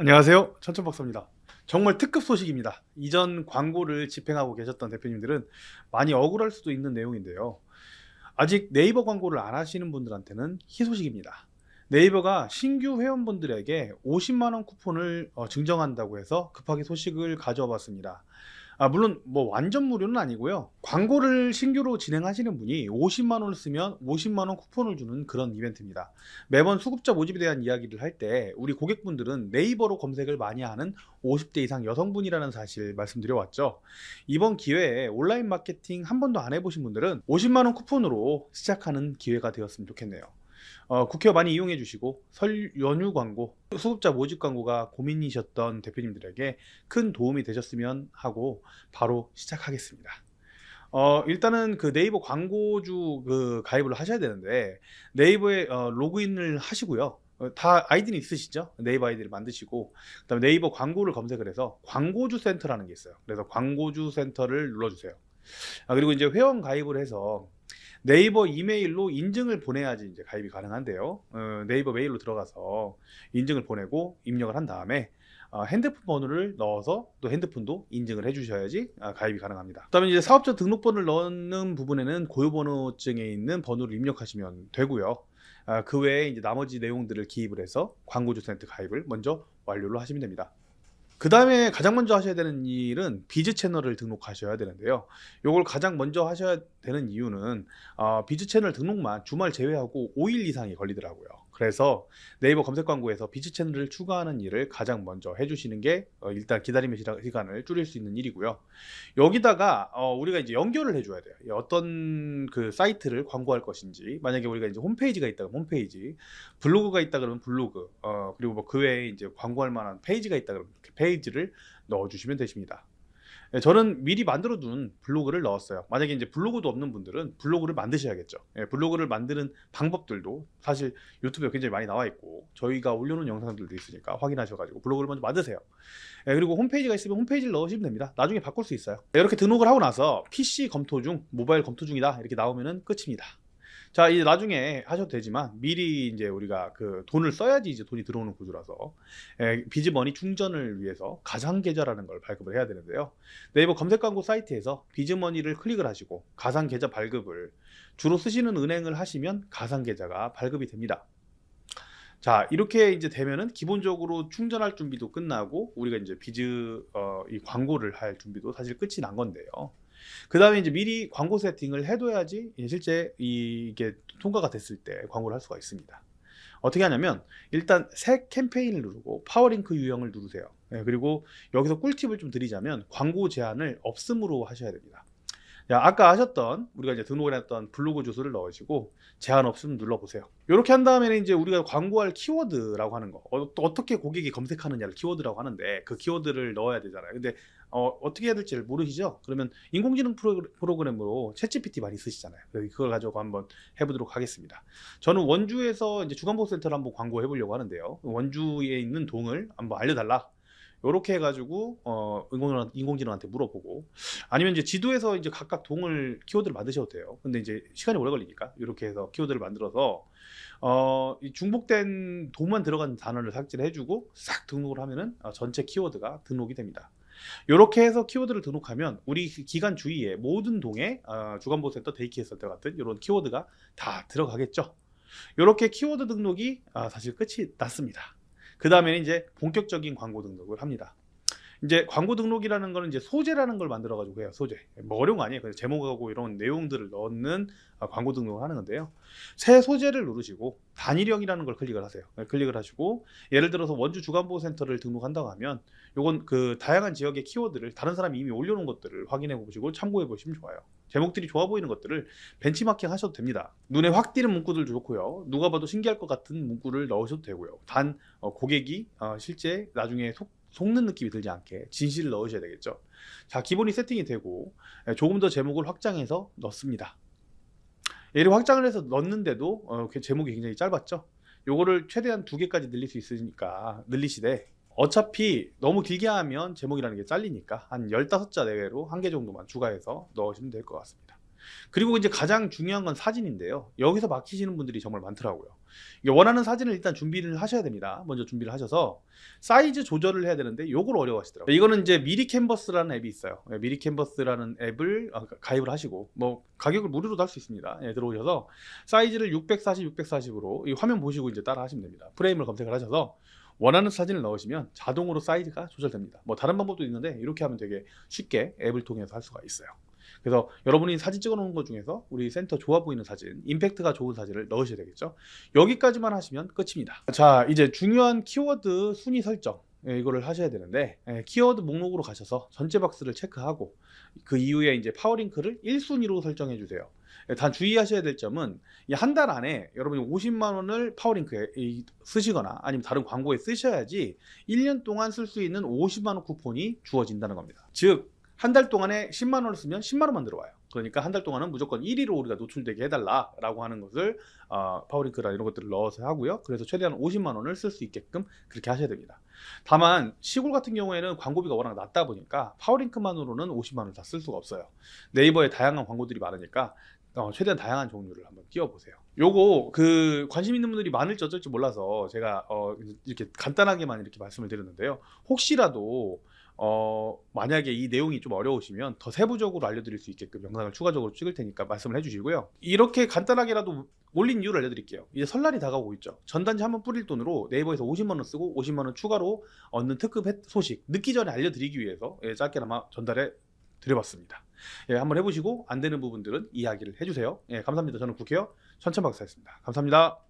안녕하세요. 천천박사입니다. 정말 특급 소식입니다. 이전 광고를 집행하고 계셨던 대표님들은 많이 억울할 수도 있는 내용인데요. 아직 네이버 광고를 안 하시는 분들한테는 희소식입니다. 네이버가 신규 회원분들에게 50만 원 쿠폰을 증정한다고 해서 급하게 소식을 가져와 봤습니다. 물론 뭐 완전 무료는 아니고요. 광고를 신규로 진행하시는 분이 50만 원을 쓰면 50만 원 쿠폰을 주는 그런 이벤트입니다. 매번 수급자 모집에 대한 이야기를 할 때 우리 고객분들은 네이버로 검색을 많이 하는 50대 이상 여성분이라는 사실 말씀드려 왔죠. 이번 기회에 온라인 마케팅 한 번도 안 해보신 분들은 50만 원 쿠폰으로 시작하는 기회가 되었으면 좋겠네요. 국회 많이 이용해 주시고 설 연휴 광고, 수급자 모집 광고가 고민이셨던 대표님들에게 큰 도움이 되셨으면 하고 바로 시작하겠습니다. 일단은 그 네이버 광고주 그 가입을 하셔야 되는데 네이버에 로그인을 하시고요. 다 아이디는 있으시죠? 네이버 아이디를 만드시고 그다음에 네이버 광고를 검색을 해서 광고주 센터라는 게 있어요. 그래서 광고주 센터를 눌러주세요. 그리고 이제 회원 가입을 해서 네이버 이메일로 인증을 보내야지 이제 가입이 가능한데요. 네이버 메일로 들어가서 인증을 보내고 입력을 한 다음에 핸드폰 번호를 넣어서 또 핸드폰도 인증을 해주셔야지 가입이 가능합니다. 그다음에 이제 사업자 등록번호를 넣는 부분에는 고유번호증에 있는 번호를 입력하시면 되고요. 그 외에 이제 나머지 내용들을 기입을 해서 광고주 센터 가입을 먼저 완료를 하시면 됩니다. 그 다음에 가장 먼저 하셔야 되는 일은 비즈 채널을 등록하셔야 되는데요. 요걸 가장 먼저 하셔야 되는 이유는 비즈 채널 등록만 주말 제외하고 5일 이상이 걸리더라고요. 그래서 네이버 검색 광고에서 비즈 채널을 추가하는 일을 가장 먼저 해주시는 게 일단 기다림의 시간을 줄일 수 있는 일이고요. 여기다가 우리가 이제 연결을 해줘야 돼요. 어떤 그 사이트를 광고할 것인지, 만약에 우리가 이제 홈페이지가 있다 그러면 홈페이지, 블로그가 있다 그러면 블로그, 그리고 뭐 그 외에 이제 광고할 만한 페이지가 있다 그러면 그 페이지를 넣어주시면 되십니다. 예, 저는 미리 만들어 둔 블로그를 넣었어요. 만약에 이제 블로그도 없는 분들은 블로그를 만드셔야겠죠. 예, 블로그를 만드는 방법들도 사실 유튜브에 굉장히 많이 나와 있고 저희가 올려놓은 영상들도 있으니까 확인하셔가지고 블로그를 먼저 만드세요. 예, 그리고 홈페이지가 있으면 홈페이지를 넣으시면 됩니다. 나중에 바꿀 수 있어요. 예, 이렇게 등록을 하고 나서 PC 검토 중, 모바일 검토 중이다 이렇게 나오면은 끝입니다. 자, 이제 나중에 하셔도 되지만 미리 이제 우리가 그 돈을 써야지 이제 돈이 들어오는 구조라서 비즈머니 충전을 위해서 가상 계좌라는 걸 발급을 해야 되는데요. 네이버 검색 광고 사이트에서 비즈머니를 클릭을 하시고 가상 계좌 발급을 주로 쓰시는 은행을 하시면 가상 계좌가 발급이 됩니다. 자, 이렇게 이제 되면은 기본적으로 충전할 준비도 끝나고 우리가 이제 이 광고를 할 준비도 사실 끝이 난 건데요. 그 다음에 이제 미리 광고 세팅을 해둬야지 실제 이게 통과가 됐을 때 광고를 할 수가 있습니다. 어떻게 하냐면 일단 새 캠페인을 누르고 파워링크 유형을 누르세요. 그리고 여기서 꿀팁을 좀 드리자면 광고 제한을 없음으로 하셔야 됩니다. 자, 아까 하셨던 우리가 이제 등록을 했던 블로그 주소를 넣으시고 제한 없음 눌러보세요. 이렇게 한 다음에는 이제 우리가 광고할 키워드라고 하는 거, 또 어떻게 고객이 검색하느냐를 키워드라고 하는데 그 키워드를 넣어야 되잖아요. 근데 어떻게 해야 될지를 모르시죠? 그러면 인공지능 프로그램으로 챗GPT 많이 쓰시잖아요. 그걸 가지고 한번 해보도록 하겠습니다. 저는 원주에서 이제 주간보센터를 한번 광고해 보려고 하는데요. 원주에 있는 동을 한번 알려달라. 요렇게 해가지고 인공지능한테 물어보고, 아니면 이제 지도에서 이제 각각 동을 키워드를 만드셔도 돼요. 근데 이제 시간이 오래 걸리니까 이렇게 해서 키워드를 만들어서 이 중복된 동만 들어간 단어를 삭제를 해주고 싹 등록을 하면은 전체 키워드가 등록이 됩니다. 이렇게 해서 키워드를 등록하면 우리 기간 주위에 모든 동에 주간보센터, 데이케어 센터 같은 이런 키워드가 다 들어가겠죠. 이렇게 키워드 등록이 사실 끝이 났습니다. 그 다음에는 이제 본격적인 광고 등록을 합니다. 이제 광고 등록이라는 거는 이제 소재라는 걸 만들어 가지고 해요. 소재. 뭐 어려운 거 아니에요. 그냥 제목하고 이런 내용들을 넣는 광고 등록을 하는 건데요. 새 소재를 누르시고 단일형이라는 걸 클릭을 하세요. 클릭을 하시고 예를 들어서 원주 주간보호센터를 등록한다고 하면 요건 그 다양한 지역의 키워드를 다른 사람이 이미 올려놓은 것들을 확인해 보시고 참고해 보시면 좋아요. 제목들이 좋아 보이는 것들을 벤치마킹 하셔도 됩니다. 눈에 확 띄는 문구들 좋고요. 누가 봐도 신기할 것 같은 문구를 넣으셔도 되고요. 단 고객이 실제 나중에 속는 느낌이 들지 않게 진실을 넣으셔야 되겠죠. 자, 기본이 세팅이 되고 조금 더 제목을 확장해서 넣습니다. 얘를 확장을 해서 넣는데도 제목이 굉장히 짧았죠. 요거를 최대한 2개까지 늘릴 수 있으니까 늘리시되, 어차피 너무 길게 하면 제목이라는 게 잘리니까 한 15자 내외로 1개 정도만 추가해서 넣으시면 될 것 같습니다. 그리고 이제 가장 중요한 건 사진인데요. 여기서 막히시는 분들이 정말 많더라고요. 이게 원하는 사진을 일단 준비를 하셔야 됩니다. 먼저 준비를 하셔서 사이즈 조절을 해야 되는데 요걸 어려워하시더라고요. 이거는 이제 미리 캔버스라는 앱이 있어요. 미리 캔버스라는 앱을 가입을 하시고 뭐 가격을 무료로도 할 수 있습니다. 들어오셔서 사이즈를 640, 640으로 이 화면 보시고 이제 따라 하시면 됩니다. 프레임을 검색을 하셔서 원하는 사진을 넣으시면 자동으로 사이즈가 조절됩니다. 뭐 다른 방법도 있는데 이렇게 하면 되게 쉽게 앱을 통해서 할 수가 있어요. 그래서 여러분이 사진 찍어 놓은 것 중에서 우리 센터 좋아 보이는 사진, 임팩트가 좋은 사진을 넣으셔야 되겠죠. 여기까지만 하시면 끝입니다. 자, 이제 중요한 키워드 순위 설정, 이거를 하셔야 되는데, 키워드 목록으로 가셔서 전체 박스를 체크하고 그 이후에 이제 파워링크를 1순위로 설정해 주세요. 단 주의하셔야 될 점은 한 달 안에 여러분이 50만 원을 파워링크에 쓰시거나 아니면 다른 광고에 쓰셔야지 1년 동안 쓸 수 있는 50만 원 쿠폰이 주어진다는 겁니다. 즉 한 달 동안에 10만 원을 쓰면 10만 원만 들어와요. 그러니까 한 달 동안은 무조건 1위로 우리가 노출되게 해달라라고 하는 것을 파워링크나 이런 것들을 넣어서 하고요. 그래서 최대한 50만 원을 쓸 수 있게끔 그렇게 하셔야 됩니다. 다만 시골 같은 경우에는 광고비가 워낙 낮다 보니까 파워링크만으로는 50만 원을 다 쓸 수가 없어요. 네이버에 다양한 광고들이 많으니까 최대한 다양한 종류를 한번 띄워보세요. 요거 그 관심 있는 분들이 많을지 어쩔지 몰라서 제가 이렇게 간단하게만 이렇게 말씀을 드렸는데요. 혹시라도 만약에 이 내용이 좀 어려우시면 더 세부적으로 알려드릴 수 있게끔 영상을 추가적으로 찍을 테니까 말씀을 해주시고요. 이렇게 간단하게라도 올린 이유를 알려드릴게요. 이제 설날이 다가오고 있죠. 전단지 한번 뿌릴 돈으로 네이버에서 50만 원 쓰고 50만 원 추가로 얻는 특급 소식 늦기 전에 알려드리기 위해서 짧게나마 전달해 드려봤습니다. 한번 해보시고 안 되는 부분들은 이야기를 해주세요. 감사합니다. 저는 국회의원 천천박사였습니다. 감사합니다.